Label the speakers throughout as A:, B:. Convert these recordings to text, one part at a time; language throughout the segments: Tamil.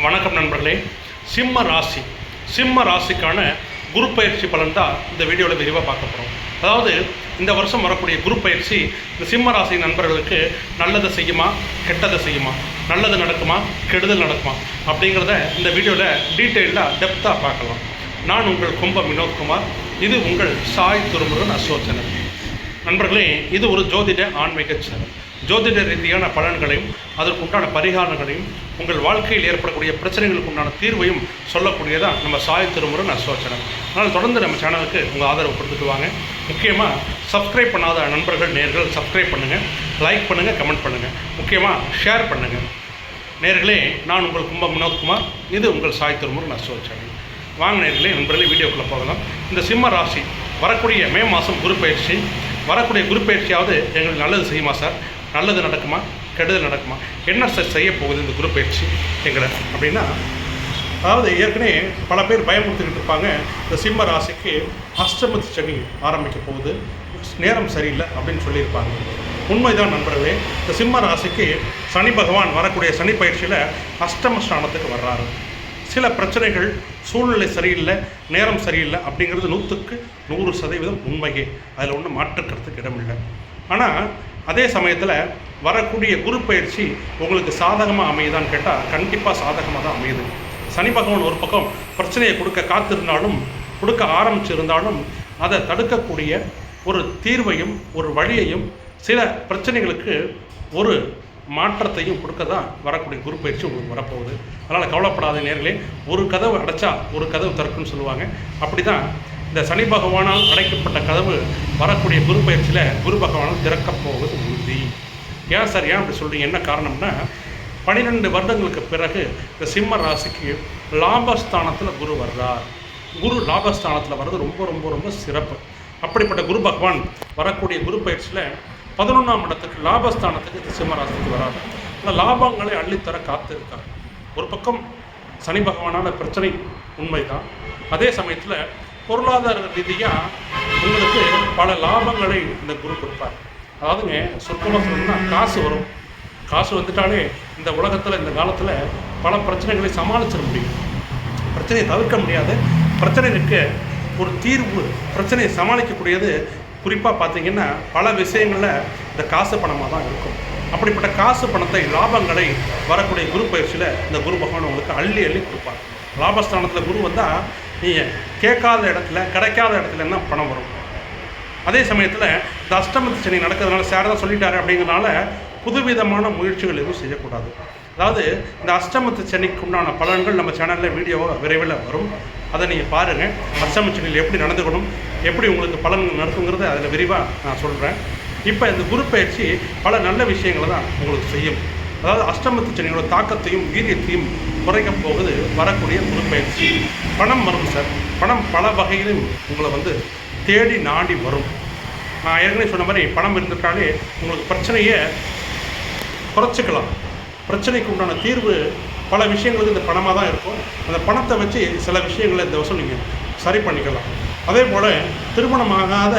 A: வணக்கம் நண்பர்களே. சிம்ம ராசிக்கான குரு பயிற்சி பலன் தான் இந்த வீடியோவில் விரிவாக பார்க்க போகிறோம். அதாவது இந்த வருஷம் வரக்கூடிய குரு பயிற்சி இந்த சிம்ம ராசி நண்பர்களுக்கு நல்லதை செய்யுமா, கெட்டதை செய்யுமா, நல்லது நடக்குமா, கெடுதல் நடக்குமா அப்படிங்கிறத இந்த வீடியோவில் டீட்டெயிலாக டெப்த்தாக பார்க்கலாம். நான் உங்கள் கும்பம் வினோத்குமார். இது உங்கள் சாய் துருமுருகன் அசோசனை. நண்பர்களே, இது ஒரு ஜோதிட ஆன்மீக சேனல். ஜோதிட ரீதியான பலன்களையும் அதற்குண்டான பரிகாரங்களையும் உங்கள் வாழ்க்கையில் ஏற்படக்கூடிய பிரச்சனைகளுக்கு உண்டான தீர்வையும் சொல்லக்கூடியதான் நம்ம சாய் திருமுருகன் அசோசனம். அதனால் தொடர்ந்து நம்ம சேனலுக்கு உங்கள் ஆதரவு கொடுத்துட்டு வாங்க. முக்கியமாக சப்ஸ்கிரைப் பண்ணாத நண்பர்கள் நேர்கள் சப்ஸ்கிரைப் பண்ணுங்கள், லைக் பண்ணுங்கள், கமெண்ட் பண்ணுங்கள், முக்கியமாக ஷேர் பண்ணுங்கள். நேர்களே, நான் உங்கள் கும்பம் வினோத்குமார். இது உங்கள் சாய் திருமுருகன் அசோசனம். வாங்க நேர்களே, நண்பர்களே, வீடியோக்குள்ளே போகலாம். இந்த சிம்ம ராசி வரக்கூடிய மே மாதம் குரு பயிற்சி, வரக்கூடிய குரு பயிற்சியாவது எங்களுக்கு நல்லது செய்யுமா சார், நல்லது நடக்குமா, கெடுதல் நடக்குமா, என்ன சார் செய்ய போகுது இந்த குரு பயிற்சி எங்களை அப்படின்னா, அதாவது ஏற்கனவே பல பேர் பயமுறுத்திக்கிட்டு இருப்பாங்க. இந்த சிம்ம ராசிக்கு அஷ்டமத்து சனி ஆரம்பிக்க போகுது, நேரம் சரியில்லை அப்படின்னு சொல்லியிருப்பாங்க. உண்மைதான் நண்பர்களே. இந்த சிம்ம ராசிக்கு சனி பகவான் வரக்கூடிய சனி பயிற்சியில் அஷ்டம ஸ்தானத்துக்கு வர்றாரு. சில பிரச்சனைகள், சூழ்நிலை சரியில்லை, நேரம் சரியில்லை அப்படிங்கிறது 100% உண்மையே. அதில் ஒன்றும் மாற்றுக்கிறதுக்கு இடமில்லை. ஆனால் அதே சமயத்தில் வரக்கூடிய குரு பயிற்சி உங்களுக்கு சாதகமாக அமையுதான்னு கேட்டால் கண்டிப்பாக சாதகமாக தான் அமையுது. சனி பகவான் ஒரு பக்கம் பிரச்சனையை கொடுக்க கொடுக்க ஆரம்பிச்சிருந்தாலும் அதை தடுக்கக்கூடிய ஒரு தீர்வையும் ஒரு வழியையும் சில பிரச்சனைகளுக்கு ஒரு மாற்றத்தையும் கொடுக்க தான் வரக்கூடிய குரு பயிற்சி உங்களுக்கு வரப்போகுது. அதனால் கவலைப்படாத நேர்களே. ஒரு கதவு அடைச்சா ஒரு கதவு திறக்குன்னு சொல்லுவாங்க. அப்படி தான் இந்த சனி பகவானால் அடைக்கப்பட்ட கதவு வரக்கூடிய குரு பயிற்சியில் குரு பகவானால் திறக்கப் போவது உறுதி. ஏன் சார், ஏன் அப்படி சொல்கிறீங்க, என்ன காரணம்னா 12 வருடங்களுக்கு பிறகு இந்த சிம்ம ராசிக்கு லாபஸ்தானத்தில் குரு வர்றார். குரு லாபஸ்தானத்தில் வர்றது ரொம்ப ரொம்ப ரொம்ப சிறப்பு. அப்படிப்பட்ட குரு பகவான் வரக்கூடிய குரு பயிற்சியில் 11ஆம் இடத்துக்கு லாபஸ்தானத்துக்கு இந்த சிம்ம ராசிக்கு வராது. அந்த லாபங்களை அள்ளித்தர காத்து இருக்கார். ஒரு பக்கம் சனி பகவானான பிரச்சனை உண்மைதான். அதே சமயத்தில் பொருளாதார ரீதியாக உங்களுக்கு பல லாபங்களை இந்த குரு கொடுப்பார். அதாவதுங்க, சொற்கமாக சொல்லணும்னா காசு வரும். காசு வந்துட்டாலே இந்த உலகத்தில் இந்த காலத்தில் பல பிரச்சனைகளை சமாளிச்சிட முடியும். பிரச்சனையை தவிர்க்க முடியாது. பிரச்சனைக்கு ஒரு தீர்வு, பிரச்சனையை சமாளிக்கக்கூடியது குறிப்பாக பார்த்தீங்கன்னா பல விஷயங்களில் இந்த காசு பணமாக தான் இருக்கும். அப்படிப்பட்ட காசு பணத்தை, லாபங்களை வரக்கூடிய குரு பயிற்சியில் இந்த குரு பகவான் உங்களுக்கு அள்ளி அள்ளி கொடுப்பார். லாபஸ்தானத்தில் குரு வந்தால் நீங்கள் கேட்காத இடத்துல, கிடைக்காத இடத்துலன்னா பணம் வரும். அதே சமயத்தில் இந்த அஷ்டமத்து சனி நடக்கிறதுனால சார் தான் சொல்லிட்டாரு அப்படிங்கிறனால புதுவிதமான முயற்சிகள் எதுவும் செய்யக்கூடாது. அதாவது இந்த அஷ்டமத்து சனிக்கு உண்டான பலன்கள் நம்ம சேனலில் வீடியோவாக விரைவில் வரும். அதை நீங்கள் பாருங்கள். அஷ்டமத்து சனியில் எப்படி நடந்துக்கணும், எப்படி உங்களுக்கு பலன் நடக்குங்கிறத அதில் விரிவாக நான் சொல்கிறேன். இப்போ இந்த குரு பயிற்சி பல நல்ல விஷயங்களை தான் உங்களுக்கு செய்யும். அதாவது அஷ்டமத்து சனியோட தாக்கத்தையும் வீரியத்தையும் குறைக்கப் போகுது வரக்கூடிய குரு பயிற்சி. பணம் வரும் சார். பணம் பல வகையிலும் உங்களை தேடி நாடி வரும். நான் ஏற்கனவே சொன்ன மாதிரி பணம் இருந்துட்டாலே உங்களுக்கு பிரச்சனையை குறைச்சிக்கலாம். பிரச்சனைக்கு உண்டான தீர்வு பல விஷயங்களுக்கு இந்த பணமாக தான் இருக்கும். அந்த பணத்தை வச்சு சில விஷயங்களை இந்த வருஷம் நீங்கள் சரி பண்ணிக்கலாம். அதே போல் திருமணமாகாத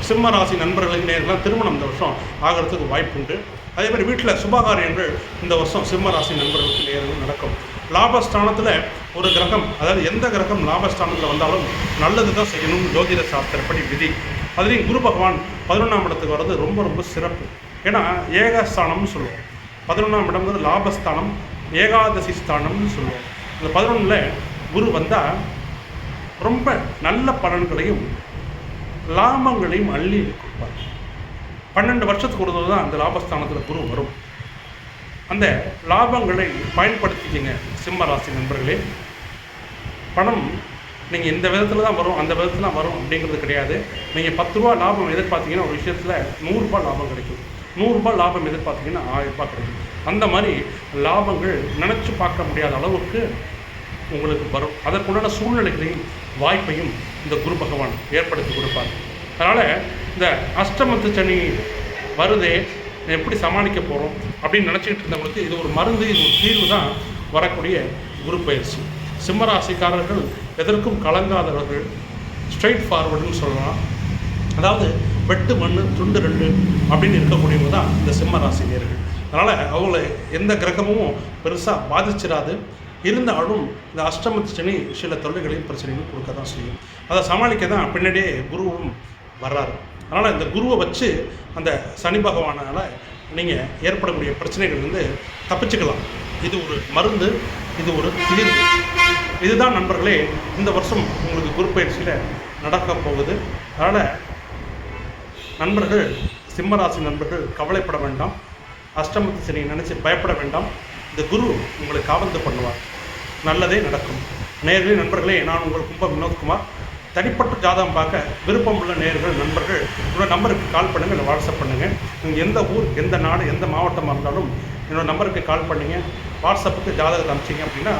A: சிம்ம ராசி நண்பர்களுக்கு நேரெலாம் திருமணம் இந்த வருஷம் ஆகிறதுக்கு வாய்ப்புண்டு. அதே மாதிரி வீட்டில் சுபகாரியங்கள் இந்த வருஷம் சிம்ம ராசி நண்பர்களுக்கு நேரில் நடக்கும். லாபஸ்தானத்தில் ஒரு கிரகம், அதாவது எந்த கிரகம் லாபஸ்தானத்தில் வந்தாலும் நல்லது தான் செய்யணும், ஜோதிட சாஸ்திரப்படி விதி. அதுலேயும் குரு பகவான் 11ஆம் இடத்துக்கு வர்றது ரொம்ப ரொம்ப சிறப்பு. ஏன்னா ஏகஸ்தானம்னு சொல்லுவோம். 11ஆம் இடம்ங்கிறது லாபஸ்தானம், ஏகாதசி ஸ்தானம்னு சொல்லுவோம். இந்த 11ல் குரு வந்தால் ரொம்ப நல்ல பலன்களையும் லாபங்களையும் அள்ளி கொடுப்பார். 12 வருஷத்துக்கு ஒரு தான் அந்த லாபஸ்தானத்தில் குரு வரும். அந்த லாபங்களை பயன்படுத்திக்கிங்க சிம்ம ராசி நண்பர்களே. பணம் நீங்கள் இந்த விதத்தில் தான் வரும், அந்த விதத்தில் தான் வரும் அப்படிங்கிறது கிடையாது. நீங்கள் 10 ரூபா லாபம் எதிர்பார்த்தீங்கன்னா ஒரு விஷயத்தில் 100 ரூபாய் லாபம் கிடைக்கும். 100 ரூபாய் லாபம் எதிர்பார்த்தீங்கன்னா 1000 ரூபாய் கிடைக்கும். அந்த மாதிரி லாபங்கள் நினச்சி பார்க்க முடியாத அளவுக்கு உங்களுக்கு வரும். அதற்குண்டான சூழ்நிலைகளையும் வாய்ப்பையும் இந்த குரு பகவான் ஏற்படுத்தி கொடுப்பார். அதனால் இந்த அஷ்டமத்து சனி வருதே, எப்படி சமாளிக்க போகிறோம் அப்படின்னு நினச்சிக்கிட்டு இருந்தவங்களுக்கு இது ஒரு மருந்து, இது ஒரு தீர்வு தான் வரக்கூடிய குரு பயிற்சி. சிம்மராசிக்காரர்கள் எதற்கும் கலங்காதவர்கள், ஸ்ட்ரைட் ஃபார்வர்டுன்னு சொல்லலாம். அதாவது வெட்டு மண் துண்டு 2 அப்படின்னு இருக்கக்கூடியவங்க தான் இந்த சிம்ம ராசி நேர்கள். அதனால் அவங்கள எந்த கிரகமும் பெருசாக பாதிச்சிடாது. இருந்தாலும் இந்த அஷ்டமத்து சனி சில தொல்லைகளையும் பிரச்சனைகளும் கொடுக்க தான் செய்யும். அதை சமாளிக்க தான் பின்னாடியே குருவும் வர்றாரு. அதனால் இந்த குருவை வச்சு அந்த சனி பகவானால் நீங்கள் ஏற்படக்கூடிய பிரச்சனைகள்லேருந்து தப்பிச்சுக்கலாம். இது ஒரு மருந்து, இது ஒரு தீர்வு. இதுதான் நண்பர்களே இந்த வருஷம் உங்களுக்கு குரு பயிற்சியில் நடக்க போகுது. அதனால் நண்பர்கள், சிம்மராசி நண்பர்கள் கவலைப்பட வேண்டாம், அஷ்டமத்து சனியை நினச்சி பயப்பட வேண்டாம். இந்த குரு உங்களை காவந்து பண்ணுவார், நல்லதே நடக்கும். நேர்களே நண்பர்களே, நான் உங்கள் கும்பம் வினோத்குமார். தனிப்பட்ட ஜாதகம் பார்க்க விருப்பம் உள்ள நேர்கள் நண்பர்கள் என்னோட நம்பருக்கு கால் பண்ணுங்கள், இல்லை வாட்ஸ்அப் பண்ணுங்கள். நீங்கள் எந்த ஊர், எந்த நாடு, எந்த மாவட்டமாக இருந்தாலும் என்னோடய நம்பருக்கு கால் பண்ணிங்க, வாட்ஸ்அப்புக்கு ஜாதகத்தை அனுப்பிச்சிங்க அப்படின்னா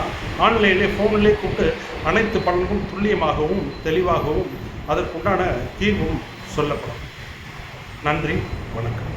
A: ஆன்லைன்லேயே ஃபோன்லேயே கூப்பிட்டு அனைத்து பலன்களும் துல்லியமாகவும் தெளிவாகவும் அதற்குண்டான தீர்வும் சொல்லப்படும். நன்றி, வணக்கம்.